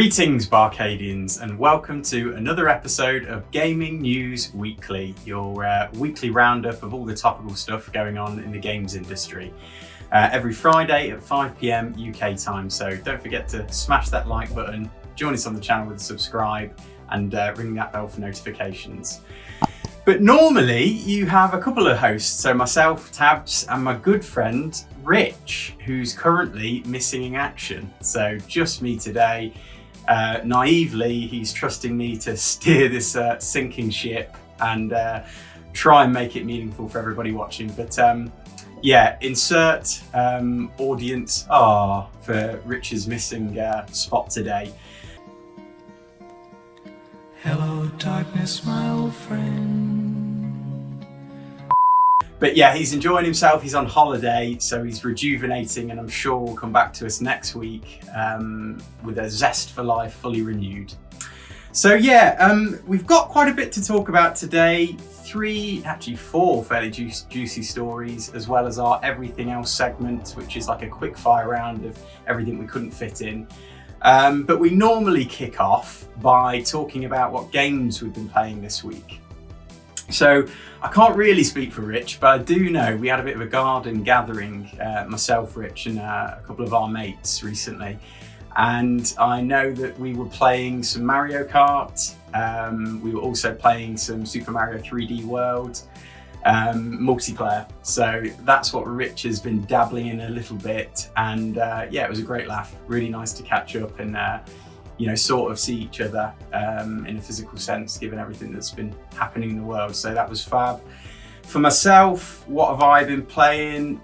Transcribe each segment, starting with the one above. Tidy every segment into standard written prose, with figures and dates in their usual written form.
Greetings, BArcadians, and welcome to another episode of Gaming News Weekly, your weekly roundup of all the topical stuff going on in the games industry. Every Friday at 5 PM UK time, so don't forget to smash that like button, join us on the channel with a subscribe, and ring that bell for notifications. But normally you have a couple of hosts, so myself, Tabs, and my good friend Rich, who's currently missing in action. So just me today. Naively, he's trusting me to steer this sinking ship and try and make it meaningful for everybody watching. But yeah, insert audience for Rich's missing spot today. Hello, darkness, my old friend. But yeah, he's enjoying himself, he's on holiday, so he's rejuvenating, and I'm sure will come back to us next week with a zest for life fully renewed. So yeah, we've got quite a bit to talk about today. Four fairly juicy stories, as well as our everything else segment, which is like a quick fire round of everything we couldn't fit in. But we normally kick off by talking about what games we've been playing this week. So I can't really speak for Rich, but I do know we had a bit of a garden gathering, myself, Rich, and a couple of our mates recently. And I know that we were playing some Mario Kart. We were also playing some Super Mario 3D World multiplayer. So that's what Rich has been dabbling in a little bit. And yeah, it was a great laugh. Really nice to catch up and sort of see each other in a physical sense, given everything that's been happening in the world. So that was fab. For myself, what have I been playing?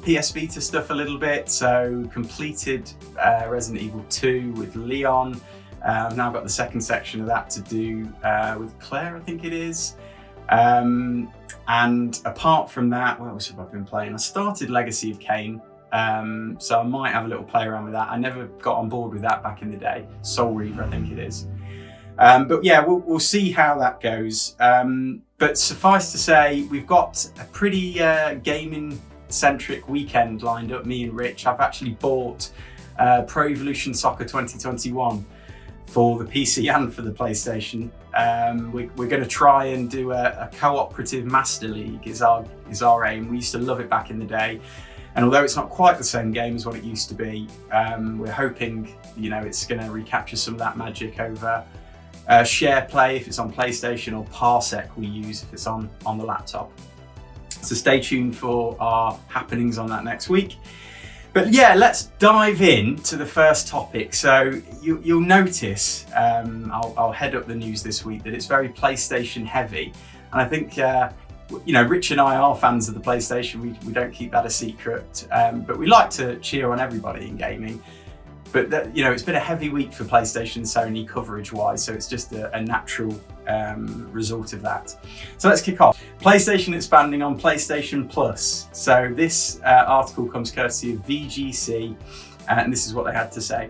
PS Vita stuff a little bit. So completed Resident Evil 2 with Leon. Now I've got the second section of that to do with Claire, I think it is. And apart from that, what else have I been playing? I started Legacy of Kain. So I might have a little play around with that. I never got on board with that back in the day. Soul Reaver, I think it is. But yeah, we'll see how that goes. But suffice to say, we've got a pretty gaming-centric weekend lined up, me and Rich. I've actually bought Pro Evolution Soccer 2021 for the PC and for the PlayStation. We're going to try and do a cooperative Master League is our aim. We used to love it back in the day. And although it's not quite the same game as what it used to be, we're hoping, it's going to recapture some of that magic over share play if it's on PlayStation, or Parsec we use if it's on the laptop. So stay tuned for our happenings on that next week. But yeah, let's dive in to the first topic. So you'll notice, I'll head up the news this week, that it's very PlayStation heavy. And I think, Rich and I are fans of the PlayStation. We don't keep that a secret, but we like to cheer on everybody in gaming. But it's been a heavy week for PlayStation and Sony coverage-wise, so it's just a natural result of that. So let's kick off. PlayStation expanding on PlayStation Plus. So this article comes courtesy of VGC, and this is what they had to say.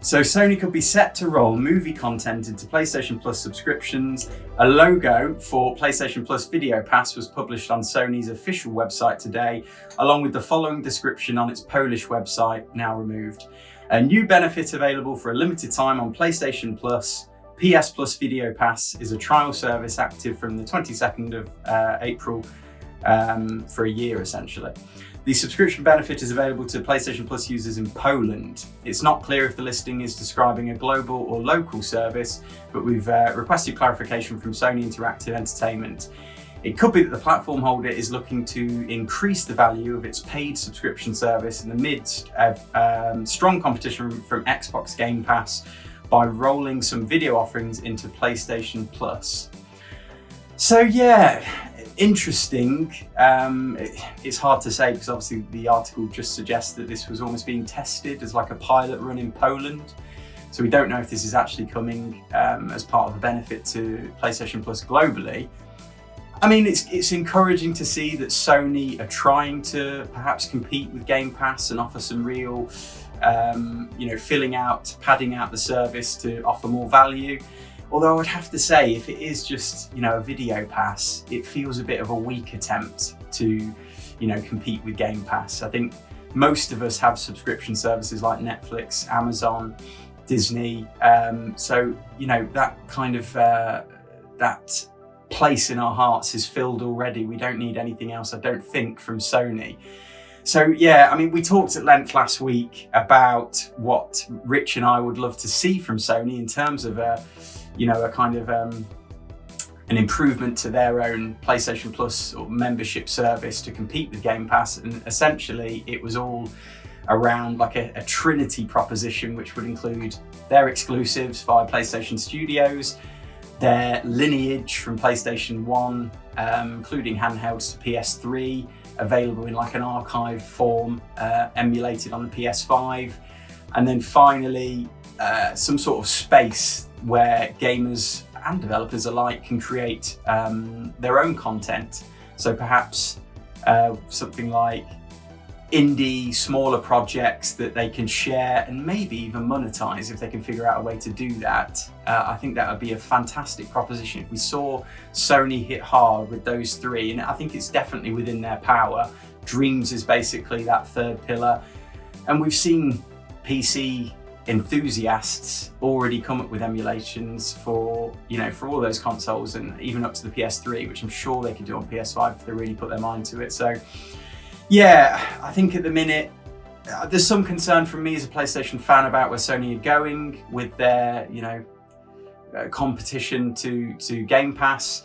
So Sony could be set to roll movie content into PlayStation Plus subscriptions. A logo for PlayStation Plus Video Pass was published on Sony's official website today, along with the following description on its Polish website, now removed. A new benefit available for a limited time on PlayStation Plus. PS Plus Video Pass is a trial service active from the 22nd of April for a year, essentially. The subscription benefit is available to PlayStation Plus users in Poland. It's not clear if the listing is describing a global or local service, but we've requested clarification from Sony Interactive Entertainment. It could be that the platform holder is looking to increase the value of its paid subscription service in the midst of strong competition from Xbox Gamepass by rolling some video offerings into PlayStation Plus. So yeah, interesting. It's hard to say because obviously the article just suggests that this was almost being tested as like a pilot run in Poland. So we don't know if this is actually coming as part of the benefit to PlayStation Plus globally. I mean, it's encouraging to see that Sony are trying to perhaps compete with Game Pass and offer some real, padding out the service to offer more value. Although I would have to say, if it is just, a video pass, it feels a bit of a weak attempt to, compete with Game Pass. I think most of us have subscription services like Netflix, Amazon, Disney. So, you know, that kind of, that place in our hearts is filled already. We don't need anything else, I don't think, from Sony. So yeah, I mean, we talked at length last week about what Rich and I would love to see from Sony in terms of a kind of an improvement to their own PlayStation Plus or membership service to compete with Game Pass. And essentially it was all around like a Trinity proposition, which would include their exclusives via PlayStation Studios, their lineage from PlayStation 1, including handhelds to PS3, available in like an archived form, emulated on the PS5, and then finally some sort of space where gamers and developers alike can create their own content. So perhaps something like indie, smaller projects that they can share and maybe even monetize if they can figure out a way to do that. I think that would be a fantastic proposition if we saw Sony hit hard with those three, and I think it's definitely within their power. Dreams is basically that third pillar, and we've seen PC enthusiasts already come up with emulations for, you know, for all those consoles, and even up to the PS3, which I'm sure they could do on PS5 if they really put their mind to it. So yeah, I think at the minute, there's some concern from me as a PlayStation fan about where Sony are going with their, you know, competition to Game Pass,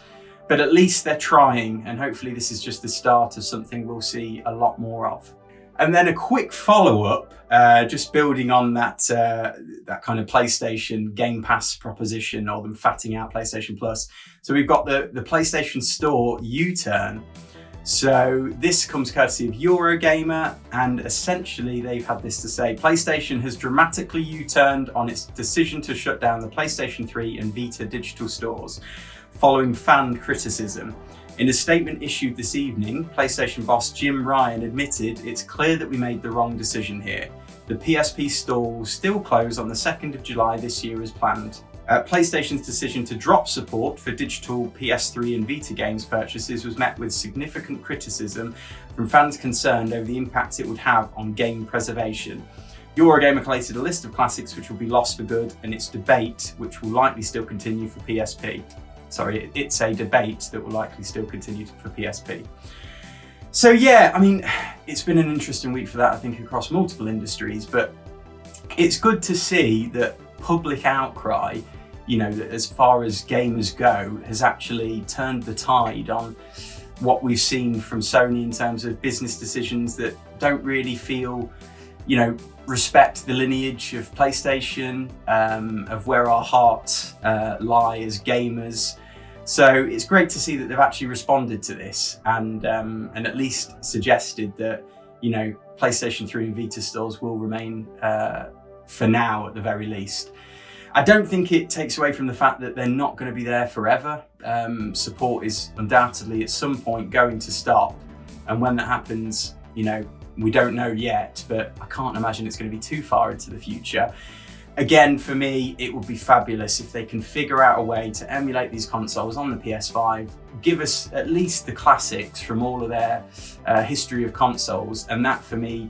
but at least they're trying, and hopefully this is just the start of something we'll see a lot more of. And then a quick follow-up, just building on that that kind of PlayStation Game Pass proposition, or them fatting out PlayStation Plus. So we've got the PlayStation Store U-turn. So this comes courtesy of Eurogamer, and essentially they've had this to say: PlayStation has dramatically U-turned on its decision to shut down the PlayStation 3 and Vita digital stores, following fan criticism. In a statement issued this evening, PlayStation boss Jim Ryan admitted, "It's clear that we made the wrong decision here. The PSP store will still close on the 2nd of July this year as planned." PlayStation's decision to drop support for digital PS3 and Vita games purchases was met with significant criticism from fans concerned over the impact it would have on game preservation. Eurogamer collated a list of classics which will be lost for good, and its debate, which will likely still continue for PSP. Sorry, it's a debate that will likely still continue for PSP. So yeah, I mean, it's been an interesting week for that, I think, across multiple industries, but it's good to see that public outcry, you know, that as far as gamers go, has actually turned the tide on what we've seen from Sony in terms of business decisions that don't really feel, you know, respect the lineage of PlayStation, of where our hearts lie as gamers. So it's great to see that they've actually responded to this and at least suggested that, you know, PlayStation 3 and Vita stores will remain for now at the very least. I don't think it takes away from the fact that they're not going to be there forever. Support is undoubtedly at some point going to stop, and when that happens, you know, we don't know yet, but I can't imagine it's going to be too far into the future. Again, for me, it would be fabulous if they can figure out a way to emulate these consoles on the PS5, give us at least the classics from all of their history of consoles, and that for me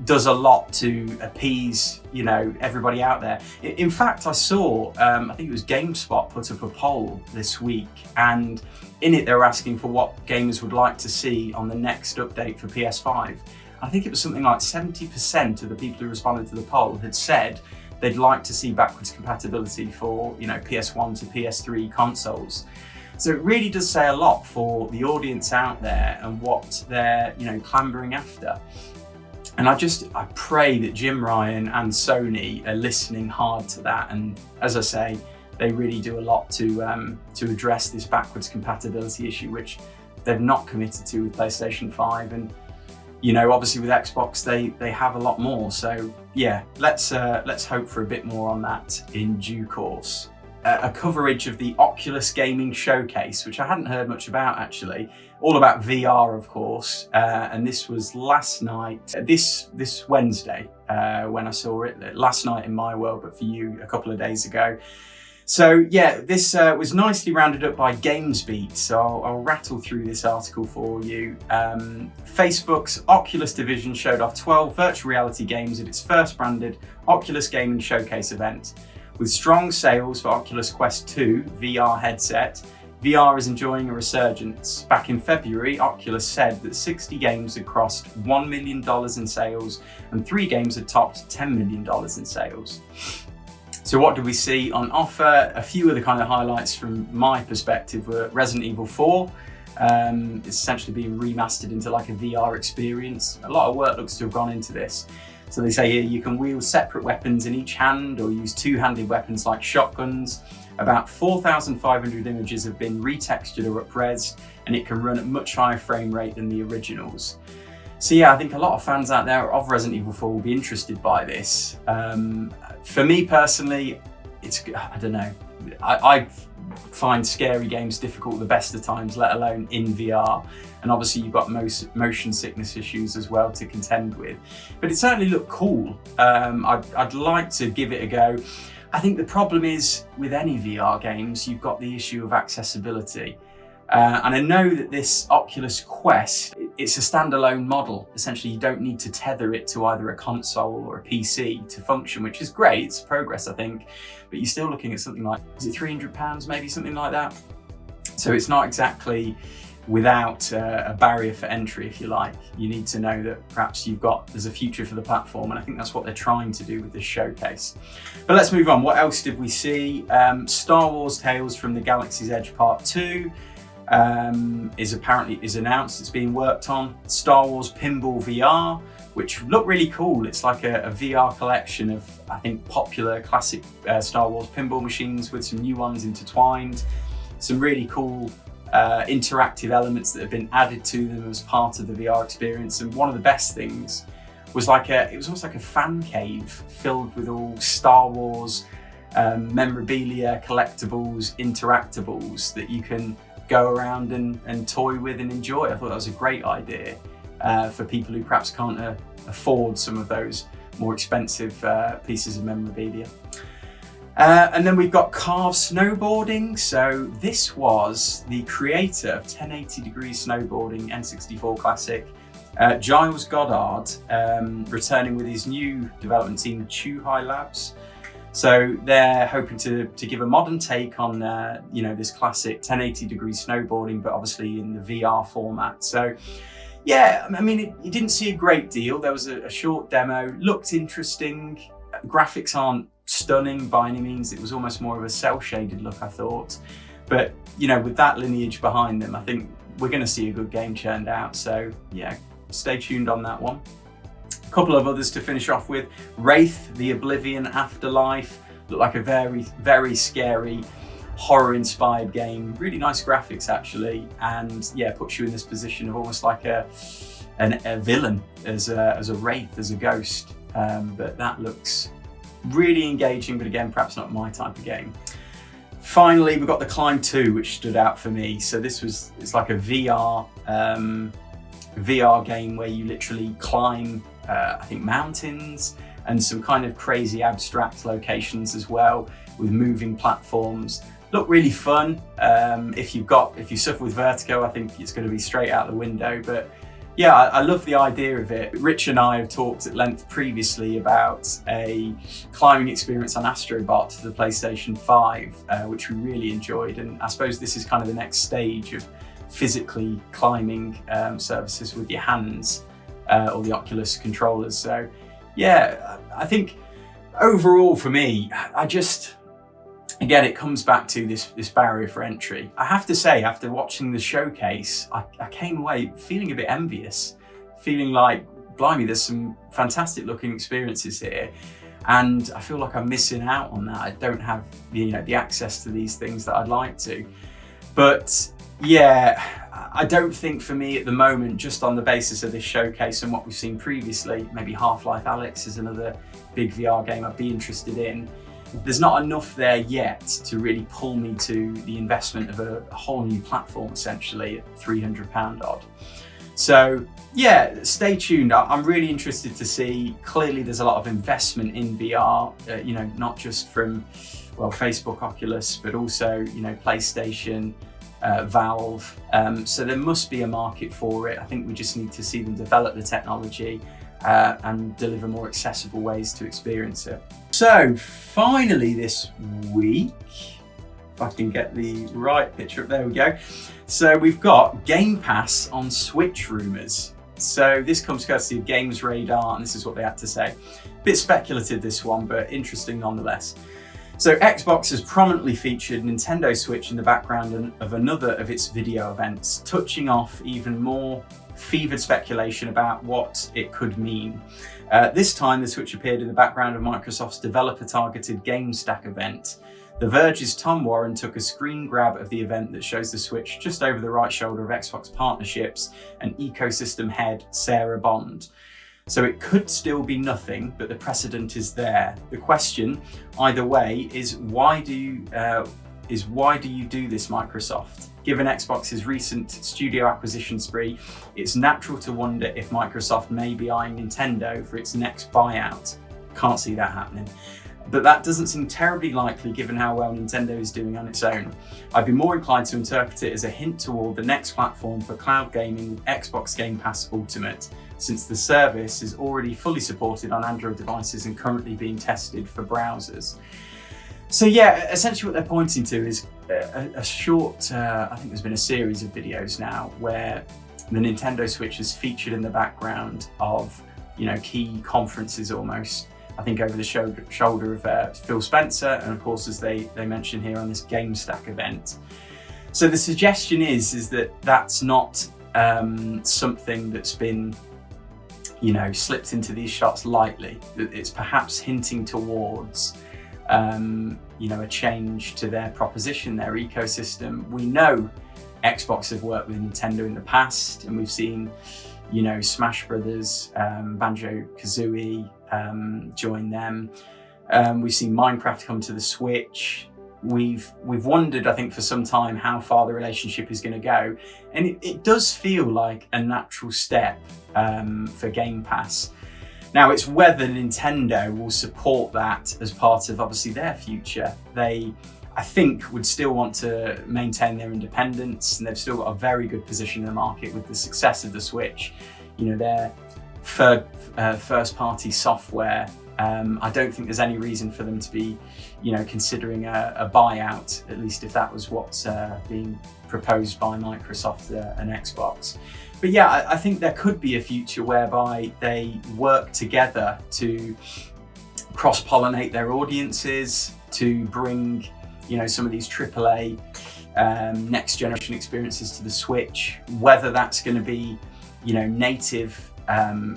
does a lot to appease, you know, everybody out there. In fact, I saw, I think it was GameSpot put up a poll this week, and in it they were asking for what gamers would like to see on the next update for PS5. I think it was something like 70% of the people who responded to the poll had said they'd like to see backwards compatibility for, you know, PS1 to PS3 consoles. So it really does say a lot for the audience out there and what they're, you know, clambering after. And I pray that Jim Ryan and Sony are listening hard to that. And as I say, they really do a lot to address this backwards compatibility issue, which they've not committed to with PlayStation 5. And, you know, obviously with Xbox, they have a lot more. So yeah, let's hope for a bit more on that in due course. A coverage of the Oculus gaming showcase, which I hadn't heard much about actually. All about VR, of course, and this was last night, this Wednesday, when I saw it, last night in my world, but for you a couple of days ago. So yeah, this was nicely rounded up by GamesBeat, so I'll rattle through this article for you. Facebook's Oculus division showed off 12 virtual reality games at its first branded Oculus Gaming Showcase event. With strong sales for Oculus Quest 2 VR headset, VR is enjoying a resurgence. Back in February, Oculus said that 60 games had crossed $1 million in sales and 3 games had topped $10 million in sales. So what did we see on offer? A few of the kind of highlights from my perspective were Resident Evil 4. It's essentially being remastered into like a VR experience. A lot of work looks to have gone into this. So they say here you can wield separate weapons in each hand or use two-handed weapons like shotguns. About 4,500 images have been retextured or up-res, and it can run at much higher frame rate than the originals. So yeah, I think a lot of fans out there of Resident Evil 4 will be interested by this. For me personally, I don't know. I find scary games difficult the best of times, let alone in VR. And obviously you've got motion sickness issues as well to contend with. But it certainly looked cool. I'd like to give it a go. I think the problem is with any VR games, you've got the issue of accessibility. And I know that this Oculus Quest, it's a standalone model. Essentially, you don't need to tether it to either a console or a PC to function, which is great. It's progress, I think. But you're still looking at something like, is it £300, maybe something like that? So it's not exactly without a barrier for entry, if you like. You need to know that perhaps there's a future for the platform, and I think that's what they're trying to do with this showcase. But let's move on. What else did we see? Star Wars Tales from the Galaxy's Edge Part 2. is announced. It's being worked on. Star Wars Pinball VR, which looked really cool. It's like a VR collection of, I think, popular classic Star Wars pinball machines with some new ones intertwined. Some really cool interactive elements that have been added to them as part of the VR experience. And one of the best things was it was almost like a fan cave filled with all Star Wars memorabilia, collectibles, interactables that you can go around and toy with and enjoy. I thought that was a great idea for people who perhaps can't afford some of those more expensive pieces of memorabilia. And then we've got Carve Snowboarding. So this was the creator of 1080 Degrees Snowboarding N64 Classic, Giles Goddard, returning with his new development team, Chuhai Labs. So they're hoping to give a modern take on this classic 1080 Degrees Snowboarding, but obviously in the VR format. So yeah, I mean, you didn't see a great deal. There was a short demo, looked interesting. Graphics aren't stunning by any means. It was almost more of a cel-shaded look, I thought. But with that lineage behind them, I think we're going to see a good game churned out. So yeah, stay tuned on that one. A couple of others to finish off with. Wraith, the Oblivion Afterlife. Looked like a very, very scary, horror-inspired game. Really nice graphics, actually. And yeah, puts you in this position of almost like a villain as a wraith, as a ghost. But that looks really engaging, but again, perhaps not my type of game. Finally, we've got the Climb 2, which stood out for me. So it's like a VR game where you literally climb, I think, mountains and some kind of crazy abstract locations as well, with moving platforms. Look really fun. If you suffer with vertigo, I think it's going to be straight out the window. But yeah, I love the idea of it. Rich and I have talked at length previously about a climbing experience on Astrobot for the PlayStation 5, which we really enjoyed. And I suppose this is kind of the next stage of physically climbing services with your hands, or the Oculus controllers. So yeah, I think overall for me, again, it comes back to this barrier for entry. I have to say, after watching the showcase, I came away feeling a bit envious, feeling like, blimey, there's some fantastic looking experiences here. And I feel like I'm missing out on that. I don't have the access to these things that I'd like to. But yeah, I don't think for me at the moment, just on the basis of this showcase and what we've seen previously, maybe Half-Life Alyx is another big VR game I'd be interested in. There's not enough there yet to really pull me to the investment of a whole new platform, essentially, at £300 odd. So yeah, stay tuned. I'm really interested to see. Clearly there's a lot of investment in VR, you know, not just from, well, Facebook, Oculus, but also, you know, PlayStation, Valve. So there must be a market for it. I think we just need to see them develop the technology and deliver more accessible ways to experience it. So finally this week, if I can get the right picture up, there we go. So we've got Gamepass on Switch rumours. So this comes courtesy of Games Radar, and this is what they had to say. Bit speculative this one, but interesting nonetheless. So Xbox has prominently featured Nintendo Switch in the background of another of its video events, touching off even more fevered speculation about what it could mean. This time the Switch appeared in the background of Microsoft's developer-targeted GameStack event. The Verge's Tom Warren took a screen grab of the event that shows the Switch just over the right shoulder of Xbox partnerships and ecosystem head Sarah Bond. So it could still be nothing, but the precedent is there. The question, either way, is why do you do this, Microsoft? Given Xbox's recent studio acquisition spree, it's natural to wonder if Microsoft may be eyeing Nintendo for its next buyout. Can't see that happening. But that doesn't seem terribly likely given how well Nintendo is doing on its own. I'd be more inclined to interpret it as a hint toward the next platform for cloud gaming with Xbox Game Pass Ultimate, since the service is already fully supported on Android devices and currently being tested for browsers. So yeah, essentially what they're pointing to is a short, I think there's been a series of videos now where the Nintendo Switch is featured in the background of, you know, key conferences almost. I think over the shoulder of Phil Spencer, and of course, as they mention here on this GameStack event. So the suggestion is that that's not something that's been, you know, slipped into these shots lightly. That it's perhaps hinting towards, you know, a change to their proposition, their ecosystem. We know Xbox have worked with Nintendo in the past, and we've seen, you know, Smash Brothers, Banjo-Kazooie join them. We've seen Minecraft come to the Switch. We've wondered, I think, for some time how far the relationship is going to go, and it does feel like a natural step for Game Pass. Now, it's whether Nintendo will support that as part of obviously their future. They, I think, would still want to maintain their independence, and they've still got a very good position in the market with the success of the Switch. You know, their first-party software. I don't think there's any reason for them to be, you know, considering a buyout, at least if that was what's being proposed by Microsoft and Xbox. But yeah, I think there could be a future whereby they work together to cross-pollinate their audiences, to bring, you know, some of these AAA next generation experiences to the Switch, whether that's going to be, you know, native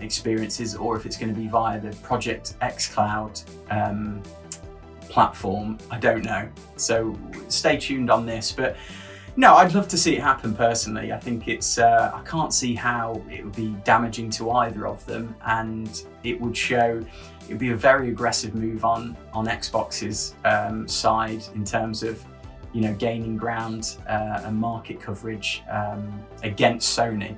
experiences, or if it's going to be via the Project xCloud platform, I don't know. So stay tuned on this, but no, I'd love to see it happen personally. I think it's, I can't see how it would be damaging to either of them, and it would show, it'd be a very aggressive move on Xbox's side in terms of, you know, gaining ground and market coverage against Sony.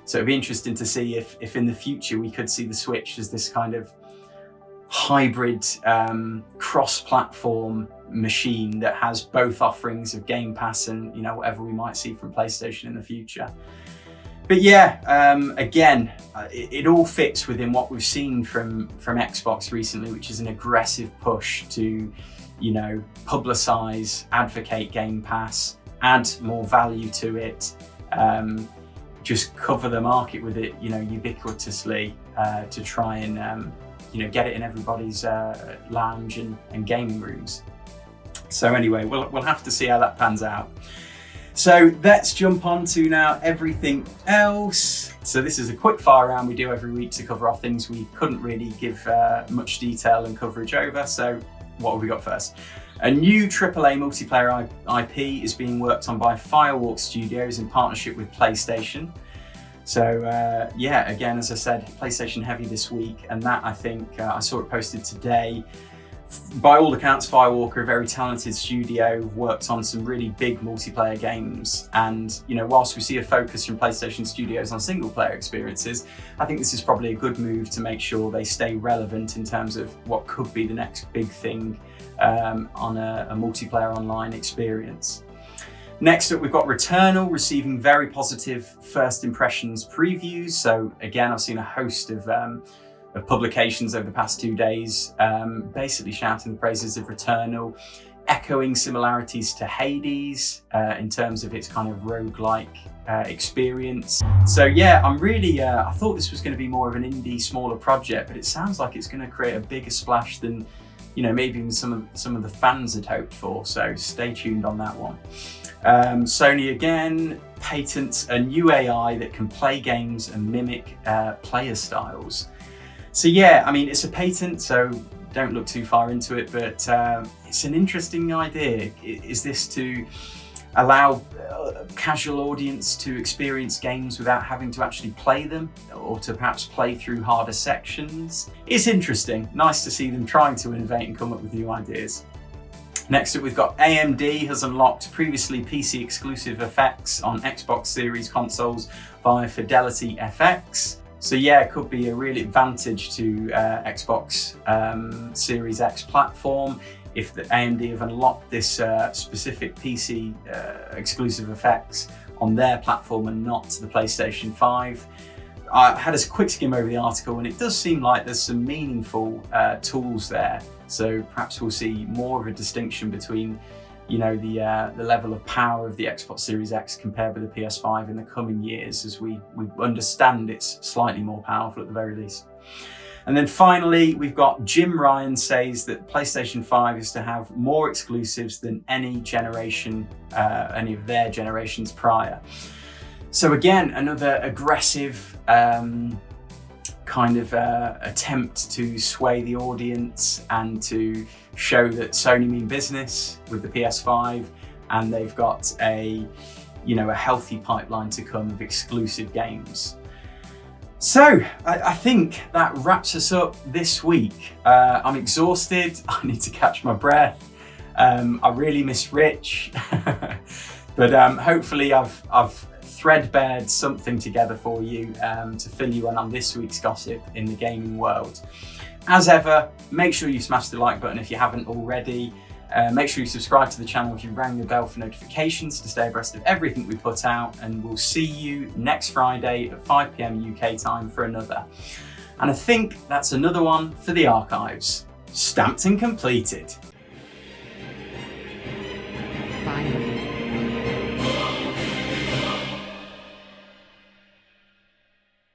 So it'd be interesting to see if in the future we could see the Switch as this kind of hybrid cross-platform machine that has both offerings of Game Pass and, you know, whatever we might see from PlayStation in the future. But yeah, again, it all fits within what we've seen from Xbox recently, which is an aggressive push to, you know, publicize, advocate Game Pass, add more value to it, just cover the market with it, you know, ubiquitously, to try and, you know, get it in everybody's lounge and gaming rooms. So anyway, we'll have to see how that pans out. So let's jump on to now everything else. So this is a quick fire round we do every week to cover off things we couldn't really give much detail and coverage over. So what have we got first? A new AAA multiplayer IP is being worked on by Firewalk Studios in partnership with PlayStation. So yeah, again, as I said, PlayStation heavy this week, and that I think I saw it posted today. By all accounts, Firewalker, a very talented studio, worked on some really big multiplayer games. And, you know, whilst we see a focus from PlayStation Studios on single player experiences, I think this is probably a good move to make sure they stay relevant in terms of what could be the next big thing on a multiplayer online experience. Next up, we've got Returnal receiving very positive first impressions previews. So again, I've seen a host of publications over the past 2 days, basically shouting the praises of Returnal, echoing similarities to Hades in terms of its kind of roguelike experience. So yeah, I'm really, I thought this was going to be more of an indie, smaller project, but it sounds like it's going to create a bigger splash than, you know, maybe even some of the fans had hoped for. So stay tuned on that one. Sony again patents a new AI that can play games and mimic player styles. So yeah, I mean, it's a patent, so don't look too far into it, but it's an interesting idea. Is this to allow a casual audience to experience games without having to actually play them, or to perhaps play through harder sections? It's interesting. Nice to see them trying to innovate and come up with new ideas. Next up, we've got AMD has unlocked previously PC exclusive effects on Xbox Series consoles via Fidelity FX. So yeah, it could be a real advantage to Xbox Series X platform if the AMD have unlocked this specific PC exclusive effects on their platform and not the PlayStation 5. I had a quick skim over the article and it does seem like there's some meaningful tools there. So perhaps we'll see more of a distinction between, you know, the level of power of the Xbox Series X compared with the PS5 in the coming years, as we understand it's slightly more powerful at the very least. And then finally, we've got Jim Ryan says that PlayStation 5 is to have more exclusives than any generation, any of their generations prior. So again, another aggressive kind of attempt to sway the audience and to show that Sony mean business with the PS5, and they've got a healthy pipeline to come of exclusive games. So I think that wraps us up this week. I'm exhausted. I need to catch my breath. I really miss Rich, but hopefully I've threadbared something together for you to fill you in on this week's gossip in the gaming world. As ever, make sure you smash the like button if you haven't already. Make sure you subscribe to the channel if you rang the bell for notifications to stay abreast of everything we put out, and we'll see you next Friday at 5 PM UK time for another. And I think that's another one for the archives. Stamped and completed.